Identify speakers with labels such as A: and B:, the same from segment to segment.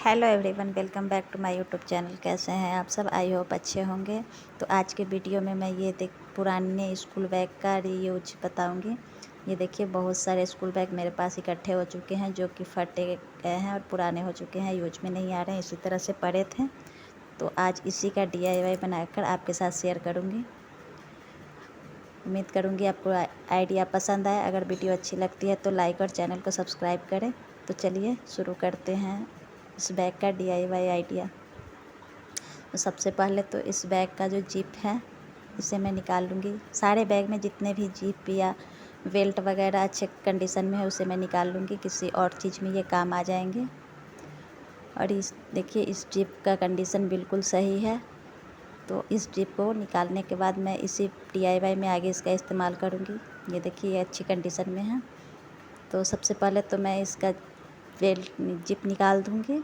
A: Hello everyone, welcome back to my YouTube channel. कैसे हैं आप सब? आई होप अच्छे होंगे। तो आज के वीडियो में मैं ये पुराने स्कूल बैग का रीयूज बताऊंगी। ये देखिए, बहुत सारे स्कूल बैग मेरे पास इकट्ठे हो चुके हैं जो कि फटे गए हैं और पुराने हो चुके हैं, यूज में नहीं आ रहे हैं, इसी तरह से पड़े थे। तो आज इसी का DIY बनाकर आपके साथ शेयर करूँगी। उम्मीद करूँगी आपको आइडिया पसंद आए। अगर वीडियो अच्छी लगती है तो लाइक और चैनल को सब्सक्राइब करें। तो चलिए शुरू करते हैं इस बैग का DIY आइडिया। तो सबसे पहले तो इस बैग का जो जिप है इसे मैं निकाल लूँगी। सारे बैग में जितने भी जिप या बेल्ट वगैरह अच्छे कंडीशन में है उसे मैं निकाल लूँगी, किसी और चीज़ में ये काम आ जाएंगे। और इस देखिए, इस जिप का कंडीशन बिल्कुल सही है। तो इस जिप को निकालने के बाद मैं इसी DIY में आगे इसका इस्तेमाल करूँगी। ये देखिए, ये अच्छी कंडीशन में है। तो सबसे पहले तो मैं इसका जिप निकाल दूँगी,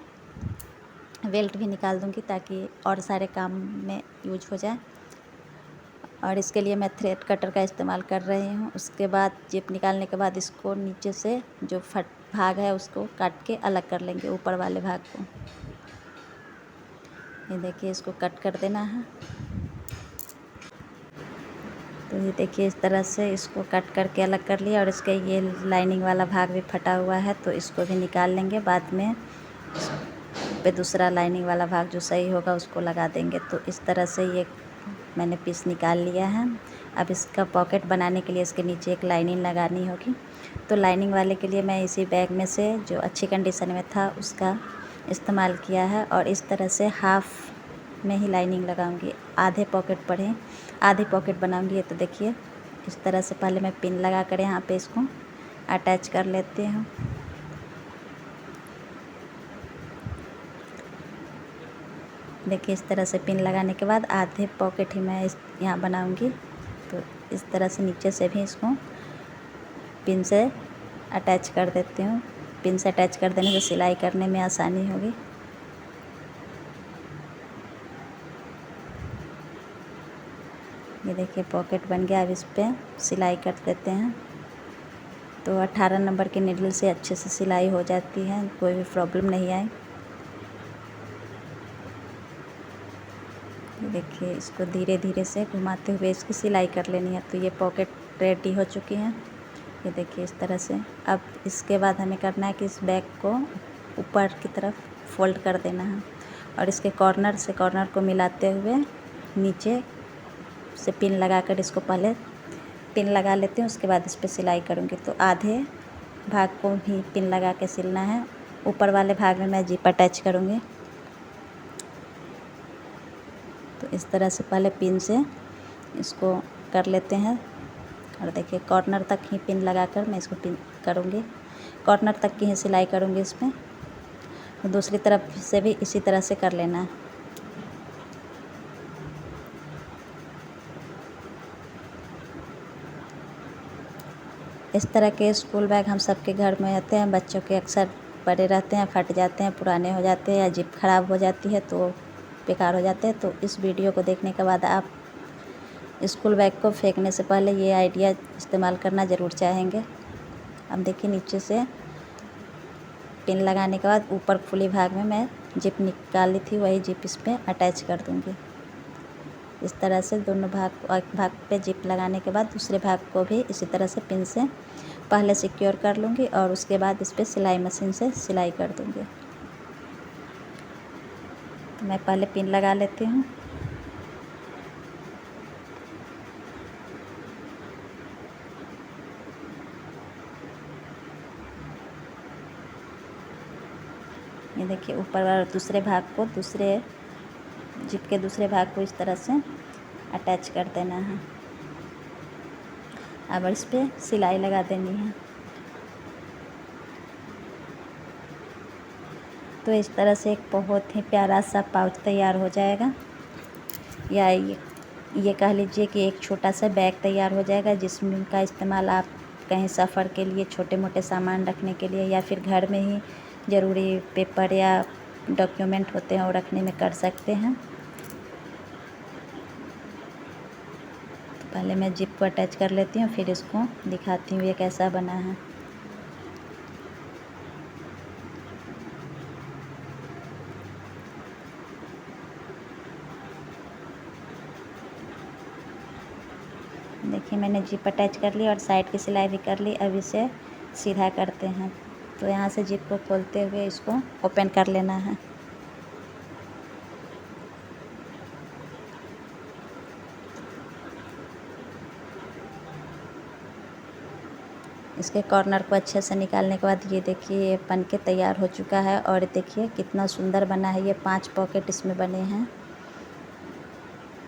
A: बेल्ट भी निकाल दूँगी ताकि और सारे काम में यूज हो जाए। और इसके लिए मैं थ्रेड कटर का इस्तेमाल कर रही हूँ। उसके बाद जिप निकालने के बाद इसको नीचे से जो फट भाग है उसको काट के अलग कर लेंगे, ऊपर वाले भाग को। ये देखिए, इसको कट कर देना है। तो ये देखिए, इस तरह से इसको कट करके अलग कर लिया। और इसके ये लाइनिंग वाला भाग भी फटा हुआ है तो इसको भी निकाल लेंगे। बाद में पे दूसरा लाइनिंग वाला भाग जो सही होगा उसको लगा देंगे। तो इस तरह से ये मैंने पीस निकाल लिया है। अब इसका पॉकेट बनाने के लिए इसके नीचे एक लाइनिंग लगानी होगी। तो लाइनिंग वाले के लिए मैं इसी बैग में से जो अच्छी कंडीशन में था उसका इस्तेमाल किया है। और इस तरह से हाफ में ही लाइनिंग लगाऊंगी, आधे पॉकेट पर ही आधी पॉकेट बनाऊंगी। ये तो देखिए, इस तरह से पहले मैं पिन लगा कर यहाँ पे इसको अटैच कर लेती हूँ। देखिए, इस तरह से पिन लगाने के बाद आधे पॉकेट ही मैं यहाँ बनाऊंगी। तो इस तरह से नीचे से भी इसको पिन से अटैच कर देती हूँ। पिन से अटैच कर देने से सिलाई करने में आसानी होगी। ये देखिए, पॉकेट बन गया। अब इस पर सिलाई कर देते हैं। तो 18 नंबर के नीडल से अच्छे से सिलाई हो जाती है, कोई भी प्रॉब्लम नहीं आए। ये देखिए, इसको धीरे धीरे से घुमाते हुए इसकी सिलाई कर लेनी है। तो ये पॉकेट रेडी हो चुकी है। ये देखिए, इस तरह से। अब इसके बाद हमें करना है कि इस बैग को ऊपर की तरफ फोल्ड कर देना है। और इसके कॉर्नर से कॉर्नर को मिलाते हुए नीचे से पिन लगाकर इसको पहले पिन लगा लेती हूँ, उसके बाद इस पर सिलाई करूँगी। तो आधे भाग को भी पिन लगा के सिलना है। ऊपर वाले भाग में मैं जिप अटैच करूँगी। तो इस तरह से पहले पिन से इसको कर लेते हैं। और देखिए, कॉर्नर तक ही पिन लगाकर मैं इसको पिन करूँगी, कॉर्नर तक की ही सिलाई करूँगी इसमें। तो दूसरी तरफ से भी इसी तरह से कर लेना है। इस तरह के स्कूल बैग हम सबके घर में आते हैं। बच्चों के अक्सर पड़े रहते हैं, फट जाते हैं, पुराने हो जाते हैं या जिप खराब हो जाती है तो बेकार हो जाते हैं। तो इस वीडियो को देखने के बाद आप स्कूल बैग को फेंकने से पहले ये आइडिया इस्तेमाल करना ज़रूर चाहेंगे। अब देखिए, नीचे से पिन लगाने के बाद ऊपर खुली भाग में मैं जिप निकाली थी, वही जिप इस पर अटैच कर दूँगी। इस तरह से दोनों भाग पे जिप लगाने के बाद दूसरे भाग को भी इसी तरह से पिन से पहले सिक्योर कर लूँगी और उसके बाद इस पर सिलाई मशीन से सिलाई कर दूँगी। तो मैं पहले पिन लगा लेती हूँ। ये देखिए, ऊपर वाले दूसरे भाग को दूसरे जिप के दूसरे भाग को इस तरह से अटैच कर देना है। अब इस पर सिलाई लगा देनी है। तो इस तरह से एक बहुत ही प्यारा सा पाउच तैयार हो जाएगा, या ये कह लीजिए कि एक छोटा सा बैग तैयार हो जाएगा जिसमें का इस्तेमाल आप कहीं सफ़र के लिए, छोटे मोटे सामान रखने के लिए, या फिर घर में ही ज़रूरी पेपर या डॉक्यूमेंट होते हैं वो रखने में कर सकते हैं। तो पहले मैं जिप को अटैच कर लेती हूँ, फिर इसको दिखाती हूँ ये कैसा बना है। देखिए मैंने जिप अटैच कर ली और साइड की सिलाई भी कर ली। अब इसे सीधा करते हैं। तो यहाँ से जिप को खोलते हुए इसको ओपन कर लेना है। इसके कॉर्नर को अच्छे से निकालने के बाद ये देखिए ये बन के तैयार हो चुका है। और देखिए कितना सुंदर बना है। ये 5 पॉकेट इसमें बने हैं।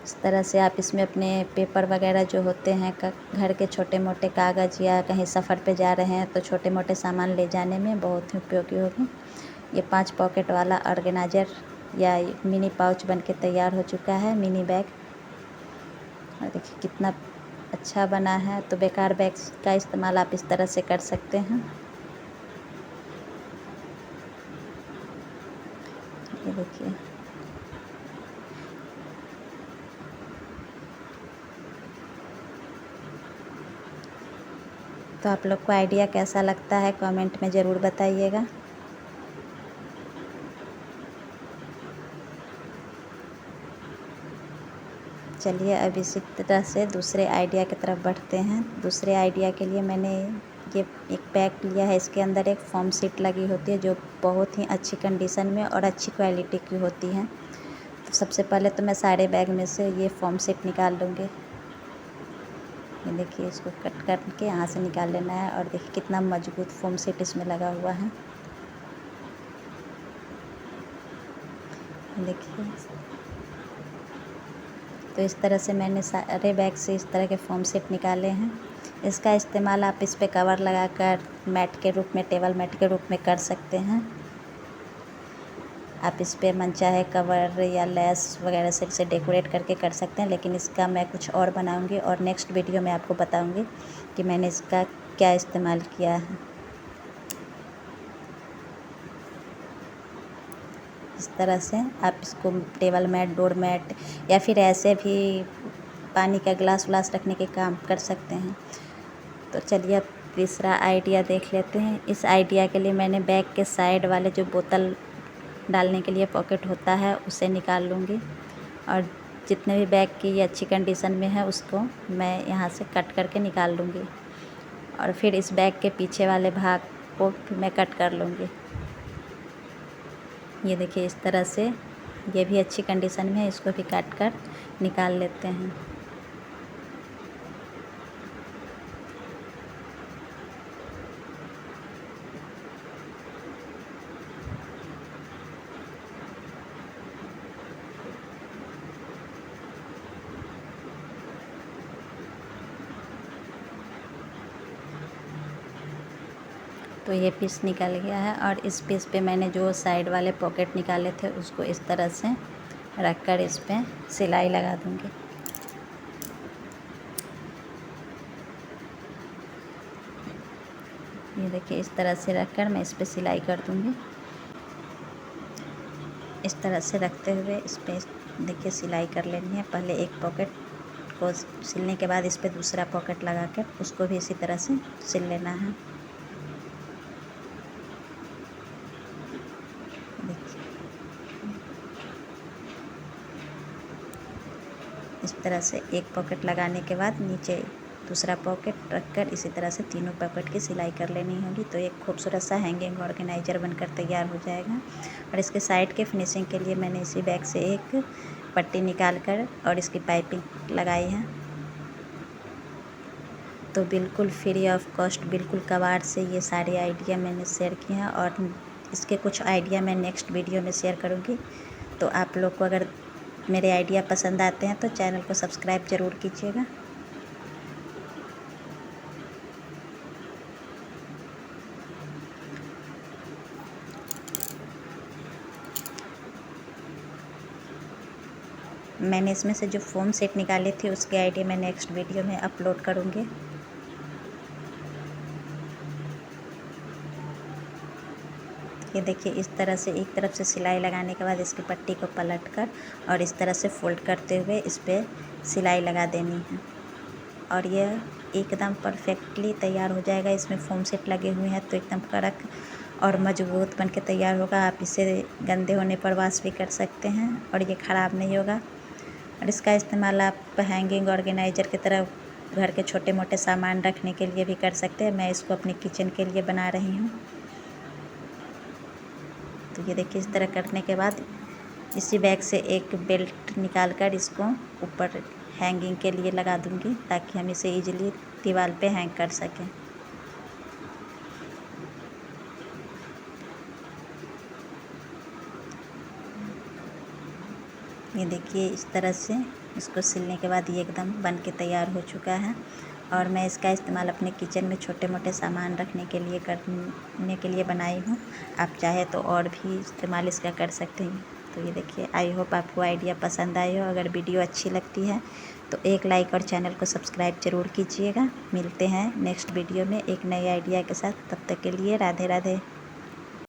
A: इस तरह से आप इसमें अपने पेपर वगैरह जो होते हैं घर के छोटे मोटे कागज़ या कहीं सफ़र पे जा रहे हैं तो छोटे मोटे सामान ले जाने में बहुत ही उपयोगी होगी। ये 5 पॉकेट वाला ऑर्गेनाइजर या मिनी पाउच बन के तैयार हो चुका है, मिनी बैग। और देखिए कितना अच्छा बना है। तो बेकार बैग का इस्तेमाल आप इस तरह से कर सकते हैं। ये देखिए तो आप लोग को आइडिया कैसा लगता है कमेंट में ज़रूर बताइएगा। चलिए अब इसी तरह से दूसरे आइडिया की तरफ बढ़ते हैं। दूसरे आइडिया के लिए मैंने ये एक बैग लिया है। इसके अंदर एक फोम शीट लगी होती है जो बहुत ही अच्छी कंडीशन में और अच्छी क्वालिटी की होती है। तो सबसे पहले तो मैं सारे बैग में से ये फोम शीट निकाल लूँगी। ये देखिए इसको कट करके यहाँ से निकाल लेना है। और देखिए कितना मजबूत फोम शीट इसमें लगा हुआ है। देखिए तो इस तरह से मैंने सारे बैग से इस तरह के फोम शीट निकाले हैं। इसका इस्तेमाल आप इस पे कवर लगाकर मैट के रूप में, टेबल मैट के रूप में कर सकते हैं। आप इस पे मनचाहे कवर या लेस वगैरह से इसे डेकोरेट करके कर सकते हैं। लेकिन इसका मैं कुछ और बनाऊंगी और नेक्स्ट वीडियो में आपको बताऊंगी कि मैंने इसका क्या इस्तेमाल किया है। इस तरह से आप इसको टेबल मैट, डोर मैट या फिर ऐसे भी पानी का गिलास व्लास रखने के काम कर सकते हैं। तो चलिए अब तीसरा आइडिया देख लेते हैं। इस आइडिया के लिए मैंने बैग के साइड वाले जो बोतल डालने के लिए पॉकेट होता है उसे निकाल लूँगी। और जितने भी बैग की अच्छी कंडीशन में है उसको मैं यहाँ से कट करके निकाल लूँगी। और फिर इस बैग के पीछे वाले भाग को मैं कट कर लूँगी। ये देखिए इस तरह से ये भी अच्छी कंडीशन में है। इसको भी काट कर निकाल लेते हैं। तो ये पीस निकल गया है। और इस पीस पे मैंने जो साइड वाले पॉकेट निकाले थे उसको इस तरह से रख कर इस पे सिलाई लगा दूँगी। ये देखिए इस तरह से रख कर मैं इस पे सिलाई कर दूँगी। इस तरह से रखते हुए इस पे देखिए सिलाई कर लेनी है। पहले एक पॉकेट को सिलने के बाद इस पे दूसरा पॉकेट लगा कर उसको भी इसी तरह से सिल लेना है। इस तरह से एक पॉकेट लगाने के बाद नीचे दूसरा पॉकेट रखकर इसी तरह से तीनों पॉकेट की सिलाई कर लेनी होगी। तो एक खूबसूरत सा हैंगिंग ऑर्गेनाइजर बनकर तैयार हो जाएगा। और इसके साइड के फिनिशिंग के लिए मैंने इसी बैग से एक पट्टी निकाल कर और इसकी पाइपिंग लगाई है। तो बिल्कुल फ्री ऑफ कॉस्ट, बिल्कुल कबाड़ से ये सारे आइडिया मैंने शेयर किए हैं। और इसके कुछ आइडिया मैं नेक्स्ट वीडियो में शेयर करूँगी। तो आप लोग को अगर मेरे आइडिया पसंद आते हैं तो चैनल को सब्सक्राइब ज़रूर कीजिएगा। मैंने इसमें से जो फोम सेट निकाले थे उसके आइडिया मैं नेक्स्ट वीडियो में अपलोड करूँगी। ये देखिए इस तरह से एक तरफ से सिलाई लगाने के बाद इसकी पट्टी को पलट कर और इस तरह से फोल्ड करते हुए इस पर सिलाई लगा देनी है। और यह एकदम परफेक्टली तैयार हो जाएगा। इसमें फोम सेट लगे हुए हैं तो एकदम कड़क और मजबूत बन के तैयार होगा। आप इसे गंदे होने पर वॉश भी कर सकते हैं और ये ख़राब नहीं होगा। और इसका इस्तेमाल आप हैंगिंग ऑर्गेनाइजर की तरह घर के छोटे मोटे सामान रखने के लिए भी कर सकते हैं। मैं इसको अपने किचन के लिए बना रही हूँ। तो ये देखिए, इस तरह करने के बाद इसी बैग से एक बेल्ट निकाल कर इसको ऊपर हैंगिंग के लिए लगा दूँगी, ताकि हम इसे ईजिली दीवार पे हैंग कर सकें। ये देखिए, इस तरह से इसको सिलने के बाद ये एकदम बन के तैयार हो चुका है। और मैं इसका इस्तेमाल अपने किचन में छोटे मोटे सामान रखने के लिए करने के लिए बनाई हूँ। आप चाहे तो और भी इस्तेमाल इसका कर सकते हैं। तो ये देखिए, आई होप आपको आइडिया पसंद आई हो। अगर वीडियो अच्छी लगती है तो एक लाइक और चैनल को सब्सक्राइब ज़रूर कीजिएगा। मिलते हैं नेक्स्ट वीडियो में एक नए आइडिया के साथ। तब तक के लिए राधे राधे।